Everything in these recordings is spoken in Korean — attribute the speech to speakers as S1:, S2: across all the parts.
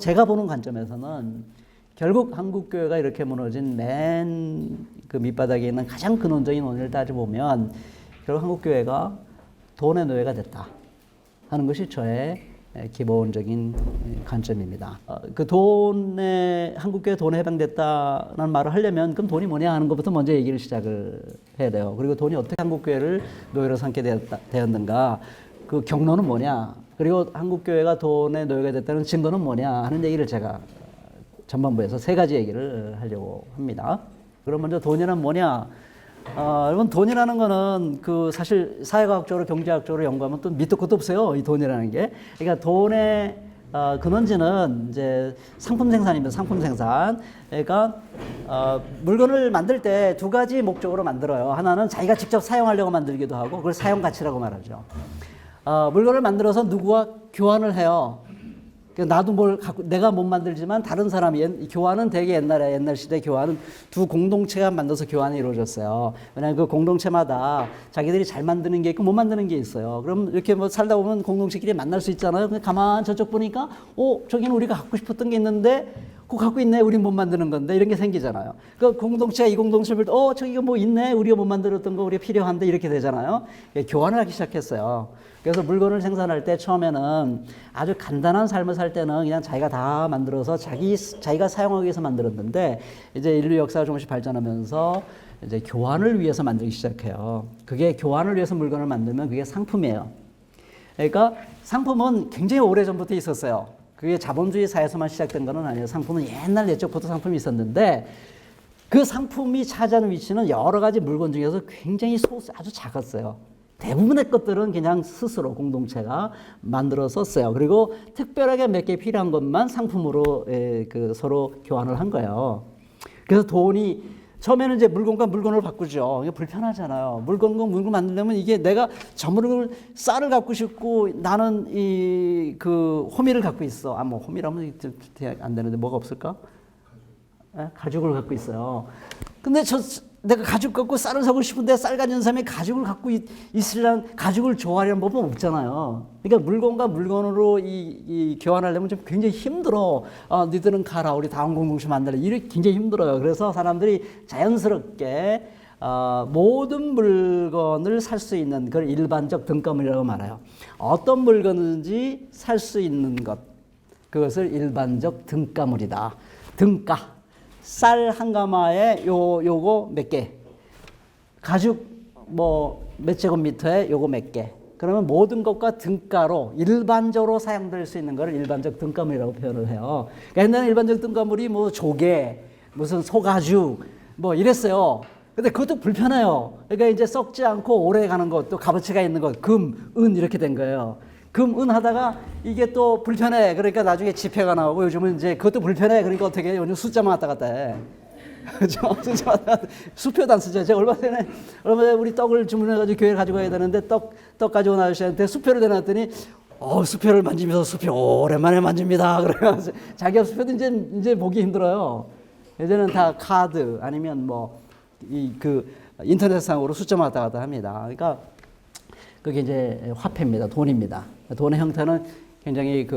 S1: 제가 보는 관점에서는 결국 한국교회가 이렇게 무너진 맨 그 밑바닥에 있는 가장 근원적인 원인을 따져보면 결국 한국교회가 돈의 노예가 됐다 하는 것이 저의 기본적인 관점입니다. 그 돈에, 한국교회 돈에 해당됐다는 말을 하려면 그럼 돈이 뭐냐 하는 것부터 먼저 얘기를 시작을 해야 돼요. 그리고 돈이 어떻게 한국교회를 노예로 삼게 되었는가, 그 경로는 뭐냐, 그리고 한국교회가 돈의 노예가 됐다는 증거는 뭐냐 하는 얘기를 제가 전반부에서 세 가지 얘기를 하려고 합니다. 그럼 먼저 돈이란 뭐냐? 여러분, 돈이라는 거는 그 사실 사회과학적으로 경제학적으로 연구하면 또 밑도 끝도 없어요. 이 돈이라는 게. 그러니까 돈의 근원지는 이제 상품 생산입니다. 상품 생산. 그러니까 물건을 만들 때 두 가지 목적으로 만들어요. 하나는 자기가 직접 사용하려고 만들기도 하고, 그걸 사용 가치라고 말하죠. 물건을 만들어서 누구와 교환을 해요. 나도 뭘 갖고, 내가 못 만들지만 다른 사람이, 교환은 되게 옛날 시대 교환은 두 공동체가 만들어서 교환이 이루어졌어요. 왜냐하면 그 공동체마다 자기들이 잘 만드는 게 있고 못 만드는 게 있어요. 그럼 이렇게 뭐 살다 보면 공동체끼리 만날 수 있잖아요. 근데 가만 저쪽 보니까, 저기는 우리가 갖고 싶었던 게 있는데, 그거 갖고 있네. 우린 못 만드는 건데. 이런 게 생기잖아요. 그 공동체가 이 공동체를, 저기가 뭐 있네. 우리가 못 만들었던 거 우리가 필요한데. 이렇게 되잖아요. 교환을 하기 시작했어요. 그래서 물건을 생산할 때 처음에는 아주 간단한 삶을 살 때는 그냥 자기가 다 만들어서 자기가 사용하기 위해서 만들었는데, 이제 인류 역사가 조금씩 발전하면서 이제 교환을 위해서 만들기 시작해요. 그게 교환을 위해서 물건을 만들면 그게 상품이에요. 그러니까 상품은 굉장히 오래전부터 있었어요. 그게 자본주의 사회에서만 시작된 건 아니에요. 상품은 옛날 옛적부터 상품이 있었는데, 그 상품이 차지하는 위치는 여러 가지 물건 중에서 굉장히 아주 작았어요. 대부분의 것들은 그냥 스스로 공동체가 만들어서 써요. 그리고 특별하게 몇 개 필요한 것만 상품으로 서로 교환을 한 거예요. 그래서 돈이 처음에는 이제 물건과 물건을 바꾸죠. 이게 불편하잖아요. 물건과 물건 만들려면 이게 내가 저 물건을 쌀을 갖고 싶고 나는 그 호미를 갖고 있어. 뭐 호미라면 안 되는데 뭐가 없을까? 가죽을 갖고 있어요. 근데 내가 가죽 갖고 쌀을 사고 싶은데 쌀 가진 사람이 가죽을 갖고 있으려면 가죽을 좋아하려는 법은 없잖아요. 그러니까 물건과 물건으로 이 교환하려면 좀 굉장히 힘들어. 너희들은 가라. 우리 다음 공동체 만들래. 이렇게 굉장히 힘들어요. 그래서 사람들이 자연스럽게 모든 물건을 살 수 있는 그걸 일반적 등가물이라고 말해요. 어떤 물건인지 살 수 있는 것. 그것을 일반적 등가물이다. 등가. 쌀 한 가마에 요거 몇 개, 가죽 뭐 몇 제곱미터에 요거 몇 개. 그러면 모든 것과 등가로 일반적으로 사용될 수 있는 것을 일반적 등가물이라고 표현을 해요. 그러니까 옛날에 일반적 등가물이 뭐 조개, 무슨 소가죽 뭐 이랬어요. 근데 그것도 불편해요. 그러니까 이제 썩지 않고 오래 가는 것, 또 값어치가 있는 것, 금, 은 이렇게 된 거예요. 금, 은 하다가 이게 또 불편해. 그러니까 나중에 지폐가 나오고, 요즘은 이제 그것도 불편해. 그러니까 어떻게 해? 요즘 숫자만 왔다 갔다 해. 그죠? 숫자 왔다 갔다. 수표도 안 쓰죠. 제가 얼마 전에 우리 떡을 주문해가지고 교회에 가지고 가야 되는데 떡 가지고 온 아저씨한테 수표를 대놨더니, 수표를 만지면서 수표 오랜만에 만집니다. 그래가지고 자기가 수표도 이제 보기 힘들어요. 예전에는 다 카드 아니면 뭐, 인터넷상으로 숫자만 왔다 갔다 합니다. 그러니까 그게 이제 화폐입니다. 돈입니다. 돈의 형태는 굉장히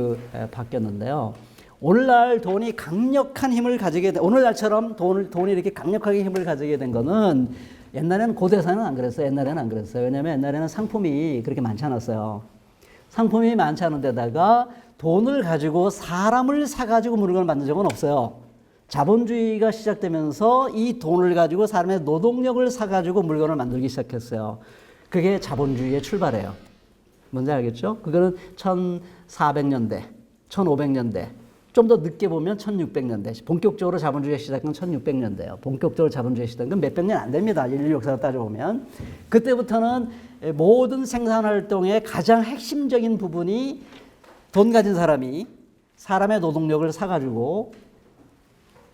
S1: 바뀌었는데요. 오늘날 돈이 강력한 힘을 가지게 오늘날처럼 돈이 이렇게 강력하게 힘을 가지게 된 거는 옛날에는 고대사는 안 그랬어요. 옛날에는 안 그랬어요. 왜냐하면 옛날에는 상품이 그렇게 많지 않았어요. 상품이 많지 않은 데다가 돈을 가지고 사람을 사가지고 물건을 만든 적은 없어요. 자본주의가 시작되면서 이 돈을 가지고 사람의 노동력을 사가지고 물건을 만들기 시작했어요. 그게 자본주의의 출발이에요. 뭔지 알겠죠? 그거는 1400년대, 1500년대, 좀 더 늦게 보면 1600년대. 본격적으로 자본주의가 시작한 1600년대예요. 본격적으로 자본주의가 시작한 건 몇백 년 안 됩니다. 인류 역사를 따져보면. 그때부터는 모든 생산활동의 가장 핵심적인 부분이 돈 가진 사람이 사람의 노동력을 사가지고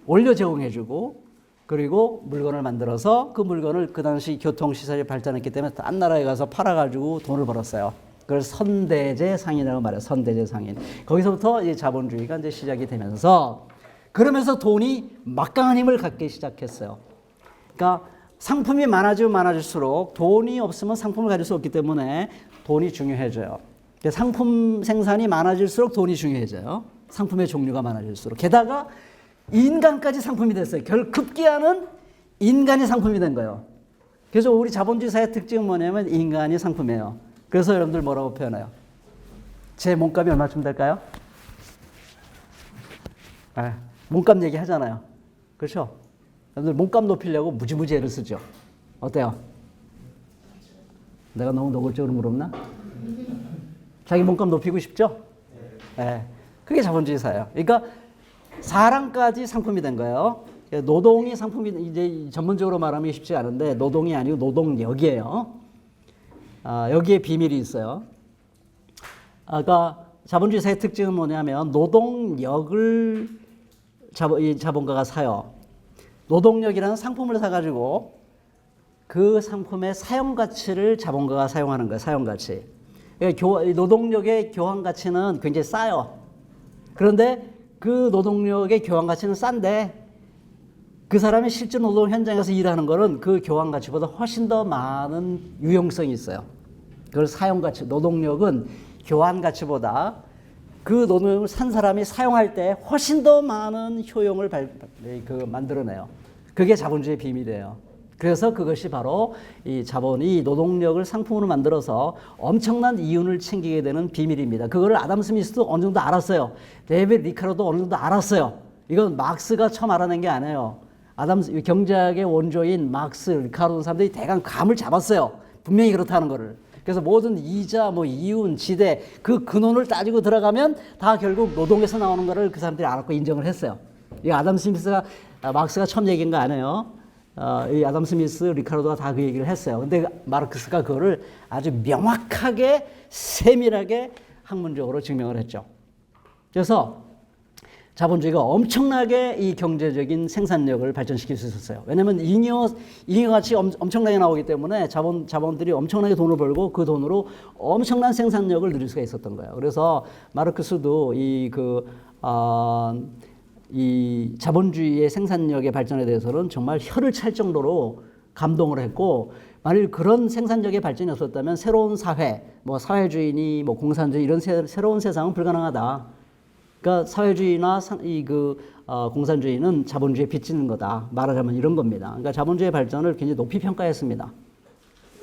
S1: 올려 제공해주고, 그리고 물건을 만들어서 그 물건을 그 당시 교통시설이 발전했기 때문에 딴 나라에 가서 팔아가지고 돈을 벌었어요. 그걸 선대제 상인이라고 말해요. 선대제 상인. 거기서부터 이제 자본주의가 이제 시작이 되면서, 그러면서 돈이 막강한 힘을 갖기 시작했어요. 그러니까 상품이 많아지면 많아질수록 돈이 없으면 상품을 가질 수 없기 때문에 돈이 중요해져요. 상품 생산이 많아질수록 돈이 중요해져요. 상품의 종류가 많아질수록. 게다가 인간까지 상품이 됐어요. 급기야는 인간이 상품이 된 거예요. 그래서 우리 자본주의 사회의 특징은 뭐냐면 인간이 상품이에요. 그래서 여러분들 뭐라고 표현해요? 제 몸값이 얼마쯤 될까요? 몸값 얘기 하잖아요. 그렇죠? 여러분들 몸값 높이려고 무지무지 애를 쓰죠. 어때요? 내가 너무 노골적으로 물었나? 자기 몸값 높이고 싶죠? 네. 그게 자본주의 사회예요. 그러니까 사람까지 상품이 된 거예요. 노동이 상품이, 이제 전문적으로 말하면 쉽지 않은데 노동이 아니고 노동력이에요. 여기에 비밀이 있어요. 아까 자본주의 사회 특징은 뭐냐면 노동력을 자본가가 사요. 노동력이라는 상품을 사가지고 그 상품의 사용가치를 자본가가 사용하는 거예요. 사용가치. 노동력의 교환가치는 굉장히 싸요. 그런데 그 노동력의 교환가치는 싼데 그 사람이 실제 노동 현장에서 일하는 거는 그 교환가치보다 훨씬 더 많은 유용성이 있어요. 그걸 사용가치, 노동력은 교환가치보다 그 노동력을 산 사람이 사용할 때 훨씬 더 많은 효용을 만들어내요. 그게 자본주의의 비밀이에요. 그래서 그것이 바로 이 자본이 노동력을 상품으로 만들어서 엄청난 이윤을 챙기게 되는 비밀입니다. 그거를 아담 스미스도 어느 정도 알았어요. 데이비드 리카르도도 어느 정도 알았어요. 이건 막스가 처음 알아낸 게 아니에요. 경제학의 원조인 막스, 리카르도 사람들이 대강 감을 잡았어요. 분명히 그렇다는 거를. 그래서 모든 이자, 이윤, 지대 그 근원을 따지고 들어가면 다 결국 노동에서 나오는 거를 그 사람들이 알았고 인정을 했어요. 이 아담 스미스가 막스가 처음 얘기한 거 아니에요. 이 아담 스미스, 리카르도가 다 그 얘기를 했어요. 근데 마르크스가 그거를 아주 명확하게 세밀하게 학문적으로 증명을 했죠. 그래서 자본주의가 엄청나게 이 경제적인 생산력을 발전시킬 수 있었어요. 왜냐하면 잉여가치 엄청나게 나오기 때문에 자본들이 엄청나게 돈을 벌고 그 돈으로 엄청난 생산력을 누릴 수가 있었던 거예요. 그래서 마르크스도 이 자본주의의 생산력의 발전에 대해서는 정말 혀를 찰 정도로 감동을 했고, 만일 그런 생산력의 발전이 없었다면 새로운 사회, 사회주의니 공산주의 이런 새로운 세상은 불가능하다. 그러니까 사회주의나 공산주의는 자본주의에 빚지는 거다. 말하자면 이런 겁니다. 그러니까 자본주의 발전을 굉장히 높이 평가했습니다.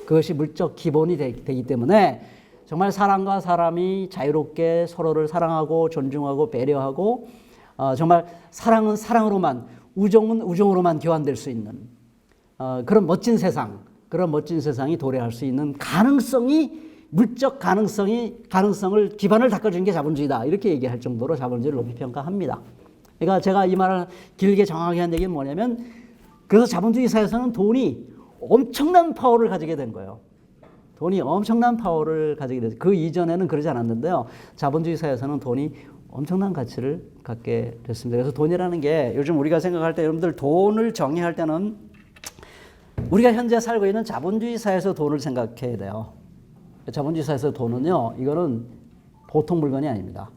S1: 그것이 물적 기본이 되기 때문에 정말 사람과 사람이 자유롭게 서로를 사랑하고 존중하고 배려하고 정말 사랑은 사랑으로만, 우정은 우정으로만 교환될 수 있는 그런 멋진 세상이 도래할 수 있는 가능성이, 물적 가능성을 기반을 닦아주는 게 자본주의다. 이렇게 얘기할 정도로 자본주의를 높이 평가합니다. 그러니까 제가 이 말을 길게 정확하게 한 얘기는 뭐냐면, 그래서 자본주의 사회에서는 돈이 엄청난 파워를 가지게 된 거예요. 돈이 엄청난 파워를 가지게 됐어요. 그 이전에는 그러지 않았는데요. 자본주의 사회에서는 돈이 엄청난 가치를 갖게 됐습니다. 그래서 돈이라는 게 요즘 우리가 생각할 때, 여러분들 돈을 정의할 때는 우리가 현재 살고 있는 자본주의 사회에서 돈을 생각해야 돼요. 자본주의 사회에서 돈은요, 이거는 보통 물건이 아닙니다.